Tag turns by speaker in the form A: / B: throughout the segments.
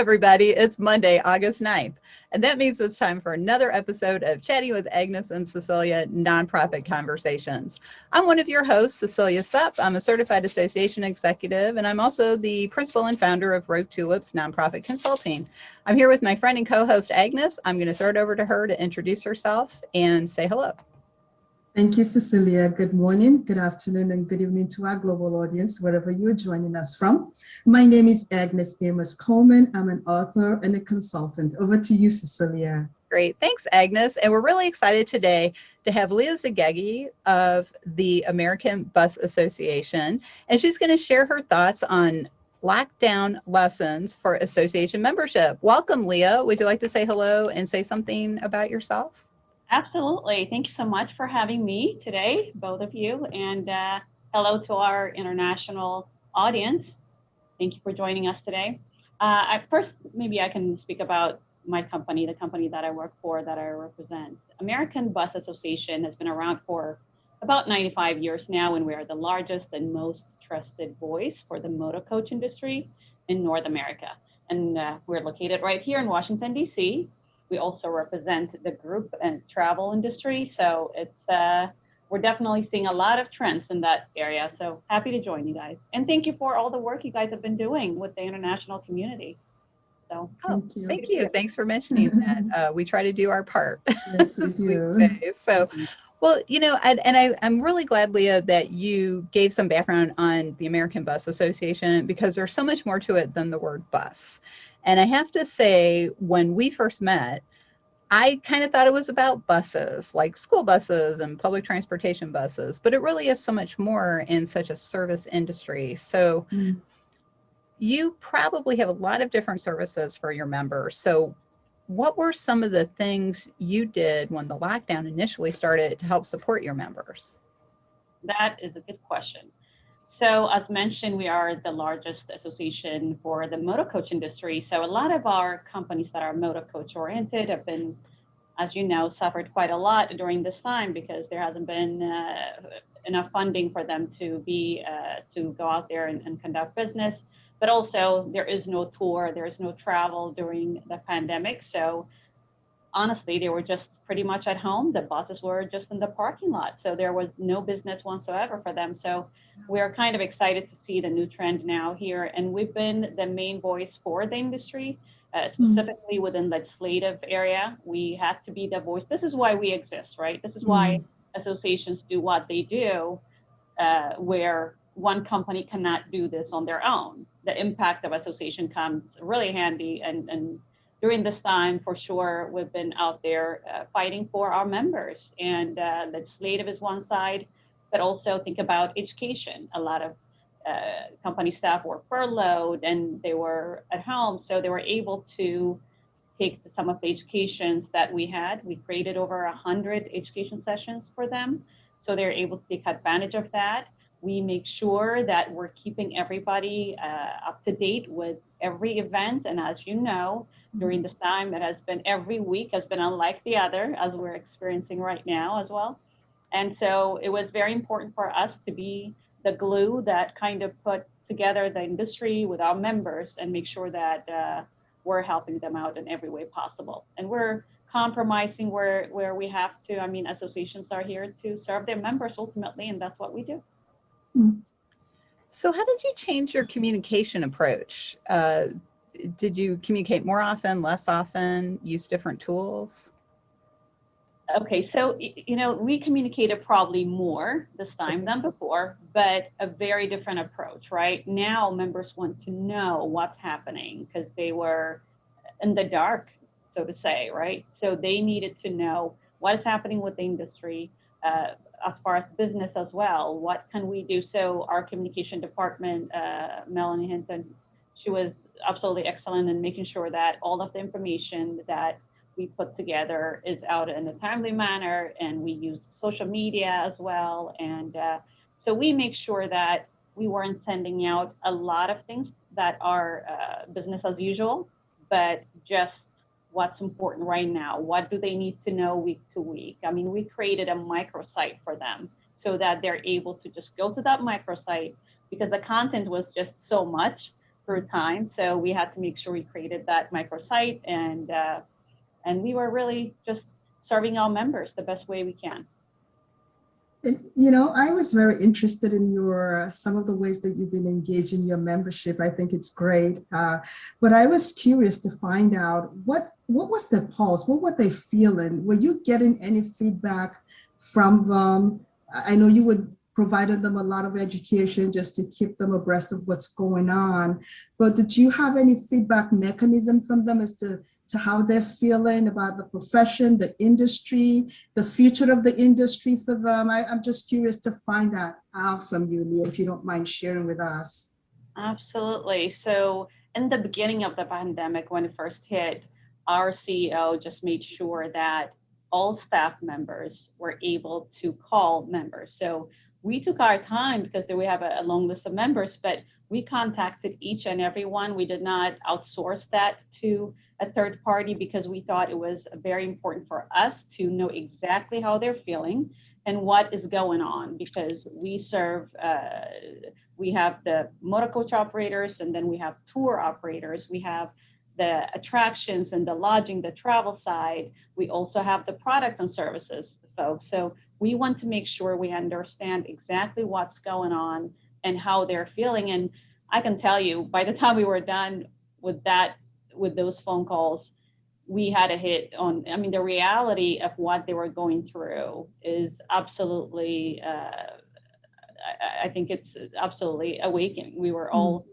A: everybody. It's Monday, August 9th, and that means it's time for another episode of Chatting with Agnes and Cecilia Nonprofit Conversations. I'm one of your hosts, Cecilia Supp. I'm a certified association executive, and I'm also the principal and founder of Rogue Tulips Nonprofit Consulting. I'm here with my friend and co-host, Agnes. I'm going to throw it over to her to introduce herself and say hello.
B: Thank you, Cecilia. Good morning, good afternoon, and good evening to our global audience, wherever you're joining us from. My name is Agnes Amos Coleman. I'm an author and a consultant. Over to you, Cecilia.
A: Great. Thanks, Agnes. And we're really excited today to have Lia Zegeye of the American Bus Association. And she's going to share her thoughts on lockdown lessons for association membership. Welcome, Lia. Would you like to say hello and say something about yourself?
C: Absolutely. Thank you so much for having me today, both of you. And hello to our international audience. Thank you for joining us today. First, maybe I can speak about my company, the company that I work for, that I represent. American Bus Association has been around for about 95 years now, and we are the largest and most trusted voice for the motor coach industry in North America. And we're located right here in Washington, D.C. We also represent the group and travel industry. So it's we're definitely seeing a lot of trends in that area. So happy to join you guys. And thank you for all the work you guys have been doing with the international community. So
A: thank you. Thanks for mentioning that. We try to do our part.
B: Yes, we do.
A: So, well, you know, I'm really glad, Lia, that you gave some background on the American Bus Association, because there's so much more to it than the word bus. And I have to say, when we first met, I kind of thought it was about buses, like school buses and public transportation buses, but it really is so much more in such a service industry. So you probably have a lot of different services for your members. So what were some of the things you did when the lockdown initially started to help support your members?
C: That is a good question. So as mentioned, we are the largest association for the motor coach industry. So a lot of our companies that are motor coach oriented have been, as you know, suffered quite a lot during this time, because there hasn't been enough funding for them to go out there and conduct business. But also there is no tour, there is no travel during the pandemic. So honestly, they were just pretty much at home. The buses were just in the parking lot. So there was no business whatsoever for them. So we're kind of excited to see the new trend now here. And we've been the main voice for the industry, specifically within legislative area. We have to be the voice. This is why we exist, right? This is why associations do what they do, where one company cannot do this on their own. The impact of association comes really handy, and during this time, for sure, we've been out there fighting for our members, and legislative is one side, but also think about education. A lot of company staff were furloughed and they were at home, so they were able to take some of the educations that we had. We created over 100 education sessions for them, so they're able to take advantage of that. We make sure that we're keeping everybody up to date with every event. And as you know, during this time, it has been every week has been unlike the other, as we're experiencing right now as well. And so it was very important for us to be the glue that kind of put together the industry with our members and make sure that we're helping them out in every way possible. And we're compromising where we have to. I mean, associations are here to serve their members ultimately, and that's what we do.
A: So how did you change your communication approach? Did you communicate more often, less often, use different tools?
C: Okay, so, you know, we communicated probably more this time than before, but a very different approach, right? Now members want to know what's happening because they were in the dark, so to say, right? So they needed to know what is happening with the industry, as far as business as well. What can we do? So our communication department, Melanie Hinton, she was absolutely excellent in making sure that all of the information that we put together is out in a timely manner, and we use social media as well. And so we make sure that we weren't sending out a lot of things that are business as usual, but just what's important right now. What do they need to know week to week? I mean, we created a microsite for them so that they're able to just go to that microsite, because the content was just so much through time. So we had to make sure we created that microsite, and we were really just serving our members the best way we can.
B: You know, I was very interested in your some of the ways that you've been engaging your membership. I think it's great, but I was curious to find out what was their pulse? What were they feeling? Were you getting any feedback from them? I know you would provided them a lot of education just to keep them abreast of what's going on, but did you have any feedback mechanism from them as to how they're feeling about the profession, the industry, the future of the industry for them? I'm just curious to find that out from you, Lia, if you don't mind sharing with us.
C: Absolutely. So in the beginning of the pandemic, when it first hit, our CEO just made sure that all staff members were able to call members. So we took our time because we have a long list of members, but we contacted each and every one. We did not outsource that to a third party because we thought it was very important for us to know exactly how they're feeling and what is going on, because we serve, we have the motor coach operators, and then we have tour operators. We have the attractions and the lodging, the travel side. We also have the products and services folks. So we want to make sure we understand exactly what's going on and how they're feeling. And I can tell you, by the time we were done with those phone calls, we had a hit on, I mean, the reality of what they were going through is absolutely, I think it's absolutely awakening. We were all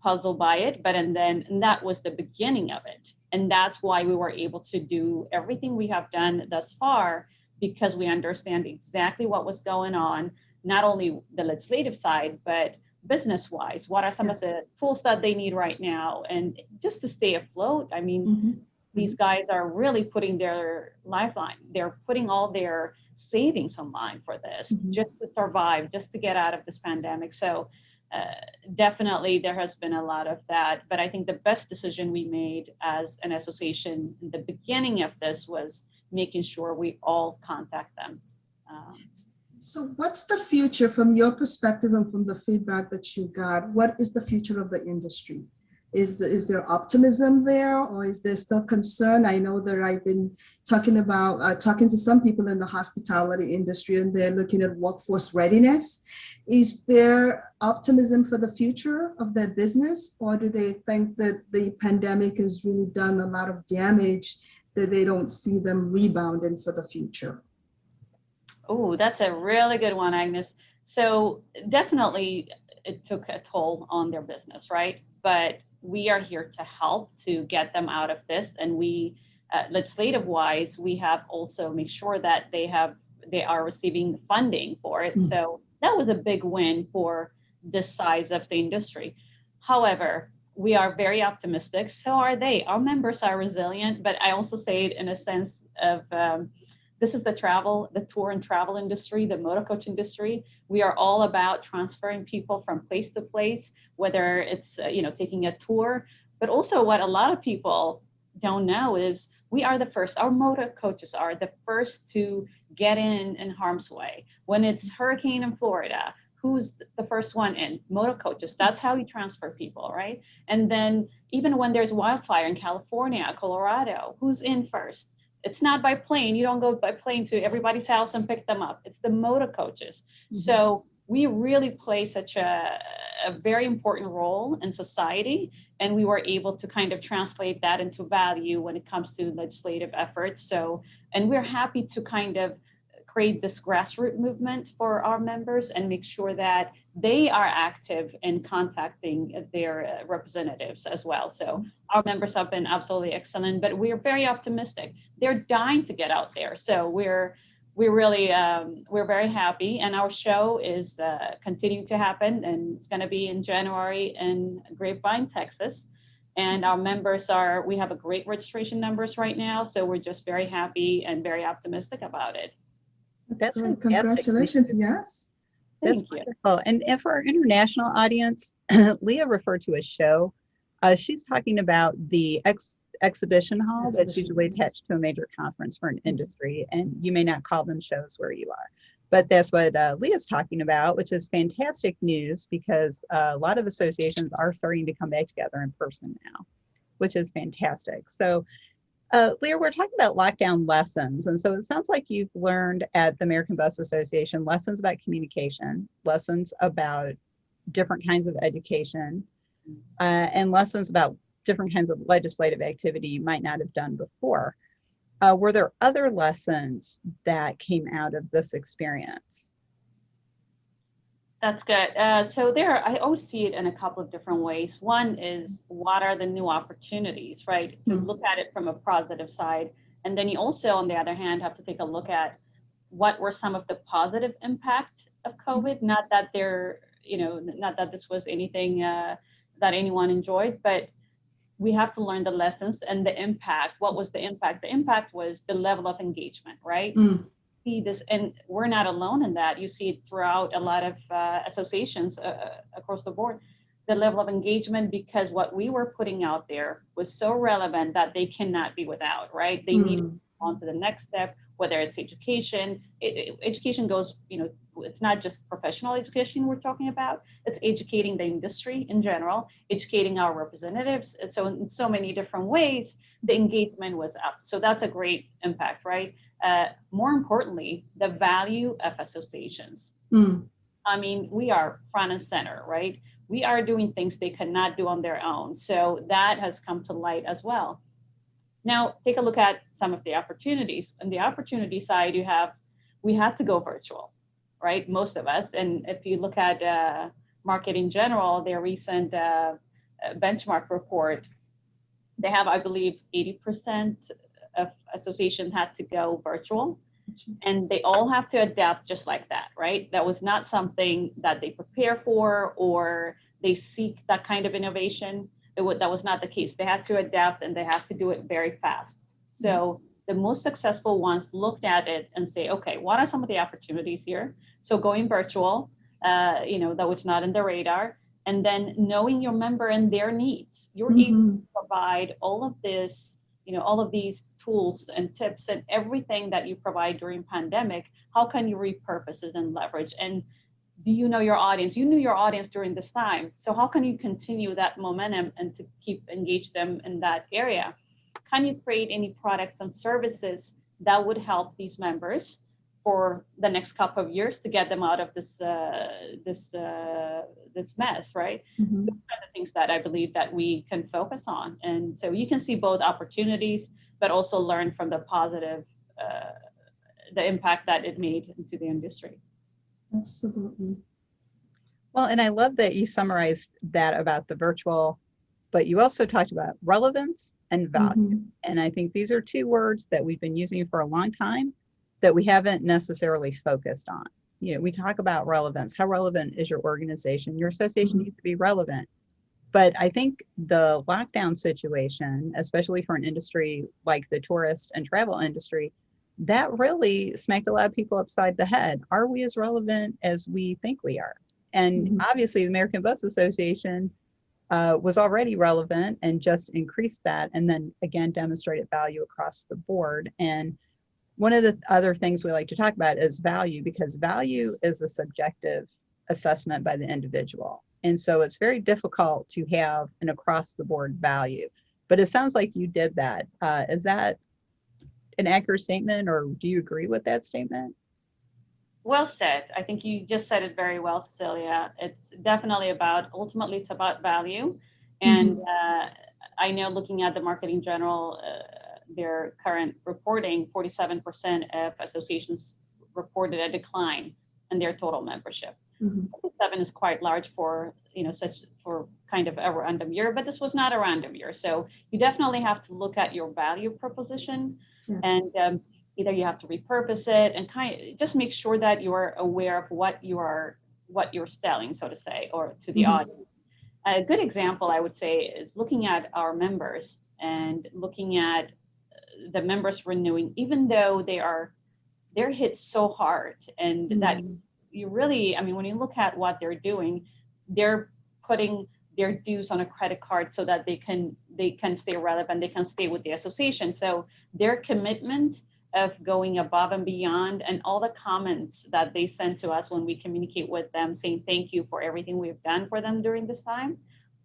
C: puzzled by it, and that was the beginning of it. And that's why we were able to do everything we have done thus far, because we understand exactly what was going on, not only the legislative side, but business-wise. What are some of the tools that they need right now? And just to stay afloat, I mean, these guys are really putting their lifeline. They're putting all their savings on line for this, just to survive, just to get out of this pandemic. So definitely there has been a lot of that. But I think the best decision we made as an association in the beginning of this was making sure we all contact them.
B: So what's the future from your perspective and from the feedback that you got? What is the future of the industry? Is there optimism there, or is there still concern? I know that I've been talking to some people in the hospitality industry, and they're looking at workforce readiness. Is there optimism for the future of their business, or do they think that the pandemic has really done a lot of damage that they don't see them rebounding for the future?
C: Oh, that's a really good one, Agnes. So definitely it took a toll on their business, right? But we are here to help to get them out of this. And we, legislative wise, we have also made sure that they are receiving funding for it. So that was a big win for this size of the industry. However, we are very optimistic. So are they. Our members are resilient, but I also say it in a sense of, this is the tour and travel industry, the motor coach industry. We are all about transferring people from place to place, whether it's taking a tour, but also what a lot of people don't know is we are the first. Our motor coaches are the first to get in harm's way. When it's hurricane in Florida, who's the first one in? Motor coaches. That's how you transfer people, right? And then even when there's wildfire in California, Colorado, who's in first? It's not by plane. You don't go by plane to everybody's house and pick them up. It's the motor coaches. So we really play such a very important role in society, and we were able to kind of translate that into value when it comes to legislative efforts. So, and we're happy to kind of create this grassroots movement for our members and make sure that they are active in contacting their representatives as well. So our members have been absolutely excellent, but we're very optimistic. They're dying to get out there. So we're really, we're very happy, and our show is continuing to happen, and it's gonna be in January in Grapevine, Texas. And our members we have a great registration numbers right now. So we're just very happy and very optimistic about it.
A: That's fantastic.
B: Congratulations. Yes.
A: That's wonderful. And for our international audience, Lia referred to a show. She's talking about the exhibition hall that's usually attached to a major conference for an industry. And you may not call them shows where you are. But that's what Leah's talking about, which is fantastic news because a lot of associations are starting to come back together in person now, which is fantastic. So Leah, we're talking about lockdown lessons. And so it sounds like you've learned at the American Bus Association lessons about communication, lessons about different kinds of education, and lessons about different kinds of legislative activity you might not have done before. Were there other lessons that came out of this experience?
C: That's good. So I always see it in a couple of different ways. One is, what are the new opportunities, right? To look at it from a positive side. And then you also, on the other hand, have to take a look at what were some of the positive impact of COVID. Not that not that this was anything that anyone enjoyed, but we have to learn the lessons and the impact. What was the impact? The impact was the level of engagement, right? See this, and we're not alone in that. You see it throughout a lot of associations across the board, the level of engagement, because what we were putting out there was so relevant that they cannot be without, right? They need to move on to the next step, whether it's education. Education goes, it's not just professional education we're talking about, it's educating the industry in general, educating our representatives. And so in so many different ways, the engagement was up. So that's a great impact, right? More importantly, the value of associations. I mean, we are front and center, right? We are doing things they could not do on their own. So that has come to light as well. Now, take a look at some of the opportunities. On the opportunity side, we had to go virtual, right? Most of us. And if you look at Market in General, their recent benchmark report, they have, I believe, 80% of associations had to go virtual, and they all have to adapt just like that, right? That was not something that they prepare for or they seek that kind of innovation. That was not the case. They had to adapt, and they have to do it very fast. So the most successful ones looked at it and say, okay, what are some of the opportunities here? So going virtual, that was not in the radar. And then knowing your member and their needs, you're able to provide all of this, all of these tools and tips and everything that you provide during pandemic. How can you repurpose it and leverage? And do you know your audience? You knew your audience during this time. So how can you continue that momentum and to keep engage them in that area? Can you create any products and services that would help these members for the next couple of years to get them out of this mess, right? Those are the things that I believe that we can focus on. And so you can see both opportunities, but also learn from the positive, the impact that it made into the industry.
B: Absolutely.
A: Well, and I love that you summarized that about the virtual, but you also talked about relevance and value. And I think these are two words that we've been using for a long time that we haven't necessarily focused on. We talk about relevance. How relevant is your organization? Your association needs to be relevant. But I think the lockdown situation, especially for an industry like the tourist and travel industry, that really smacked a lot of people upside the head. Are we as relevant as we think we are? And obviously the American Bus Association was already relevant and just increased that, and then again demonstrated value across the board. And one of the other things we like to talk about is value, because value is a subjective assessment by the individual. And so it's very difficult to have an across the board value. But it sounds like you did that. Is that an accurate statement, or do you agree with that statement?
C: Well said. I think you just said it very well, Cecilia. It's definitely ultimately it's about value. And I know, looking at the Market in General, their current reporting, 47% of associations reported a decline in their total membership. 7 is quite large for for kind of a random year, but this was not a random year. So you definitely have to look at your value proposition, and either you have to repurpose it and just make sure that you are aware of what you're selling, so to say, or to the audience. A good example, I would say, is looking at our members and looking at the members renewing, even though they're hit so hard, and that you really, when you look at what they're doing, they're putting their dues on a credit card so that they can stay relevant, they can stay with the association. So their commitment of going above and beyond, and all the comments that they send to us when we communicate with them saying thank you for everything we've done for them during this time.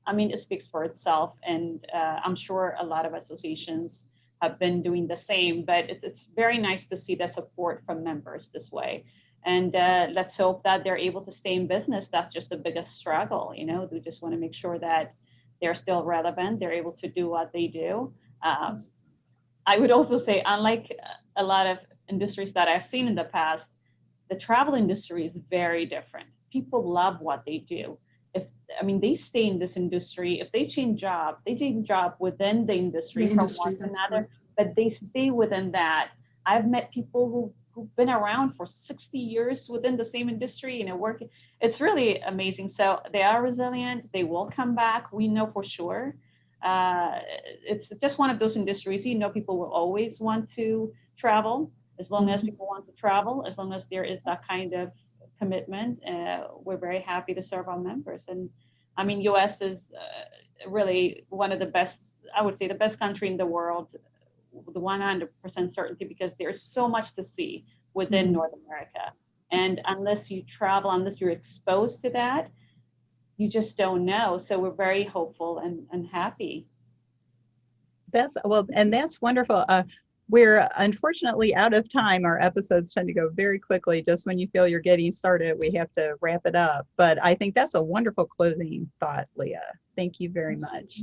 C: I mean, it speaks for itself, and I'm sure a lot of associations have been doing the same, but it's very nice to see the support from members this way. And let's hope that they're able to stay in business. That's just the biggest struggle. We just want to make sure that they're still relevant, they're able to do what they do.
B: Yes.
C: I would also say, unlike a lot of industries that I've seen in the past, the travel industry is very different. People love what they do. They stay in this industry. If they change job, they change job within the industry from one to another,
B: Correct.
C: but they stay within that. I've met people who've been around for 60 years within the same industry, working. It's really amazing. So they are resilient. They will come back. We know for sure. It's just one of those industries, people will always want to travel. As long as people want to travel, as long as there is that kind of commitment, we're very happy to serve our members. And US is really one of the best, I would say the best country in the world, the 100% certainty, because there's so much to see within North America. And unless you travel, unless you're exposed to that, you just don't know. So we're very hopeful and happy.
A: That's wonderful. We're unfortunately out of time. Our episodes tend to go very quickly. Just when you feel you're getting started, we have to wrap it up. But I think that's a wonderful closing thought, Lia. Thank you very much.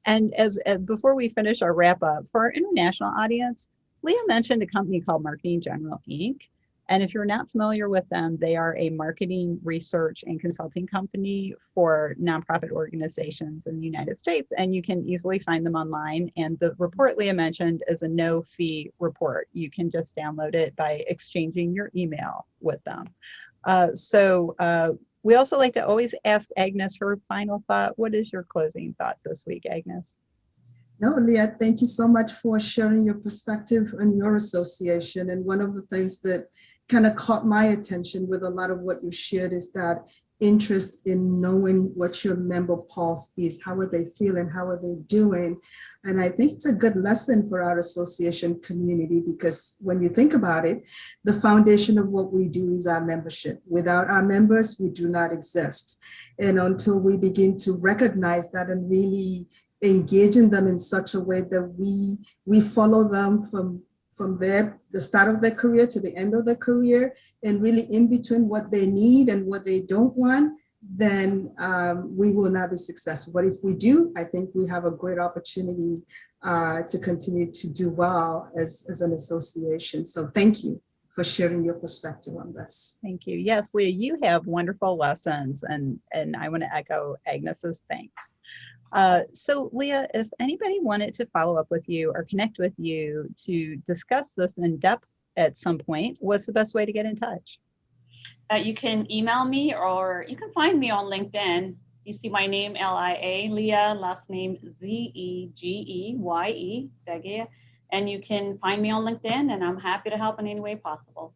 A: And as before we finish our wrap up, for our international audience, Lia mentioned a company called Marketing General Inc. And if you're not familiar with them, they are a marketing, research, and consulting company for nonprofit organizations in the United States. And you can easily find them online. And the report Lia mentioned is a no-fee report. You can just download it by exchanging your email with them. We also like to always ask Agnes her final thought. What is your closing thought this week, Agnes?
B: No, Lia, thank you so much for sharing your perspective and your association. And one of the things that kind of caught my attention with a lot of what you shared is that interest in knowing what your member pulse is. How are they feeling? How are they doing? And I think it's a good lesson for our association community, because when you think about it, the foundation of what we do is our membership. Without our members, we do not exist. And until we begin to recognize that and really engaging them in such a way that we follow them from the start of their career to the end of their career, and really in between what they need and what they don't want, then we will not be successful. But if we do, I think we have a great opportunity to continue to do well as an association. So thank you for sharing your perspective on this.
A: Thank you. Yes, Lia, you have wonderful lessons, and I want to echo Agnes's thanks. So Lia, if anybody wanted to follow up with you or connect with you to discuss this in depth at some point, what's the best way to get in touch?
C: You can email me, or you can find me on LinkedIn. You see my name, Lia, Lia, last name Zegeye, Zegeye, and you can find me on LinkedIn, and I'm happy to help in any way possible.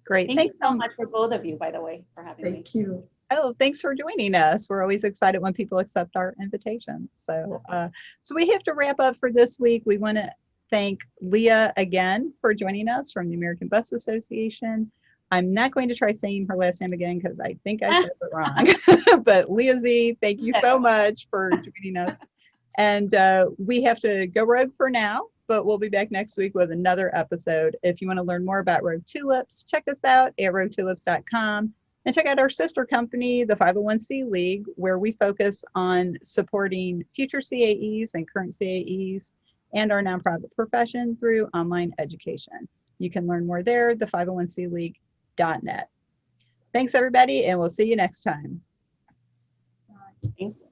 A: Great.
C: Thank you so much for both of you, by the way, for having me.
B: Thank you.
A: Oh, thanks for joining us. We're always excited when people accept our invitations. So we have to wrap up for this week. We want to thank Lia again for joining us from the American Bus Association. I'm not going to try saying her last name again because I think I said it wrong. But Lia Z, thank you so much for joining us. And we have to go rogue for now, but we'll be back next week with another episode. If you want to learn more about Rogue Tulips, check us out at roguetulips.com. And check out our sister company, the 501c League, where we focus on supporting future CAEs and current CAEs and our nonprofit profession through online education. You can learn more there, the 501cleague.net. Thanks, everybody, and we'll see you next time.
C: Thank you.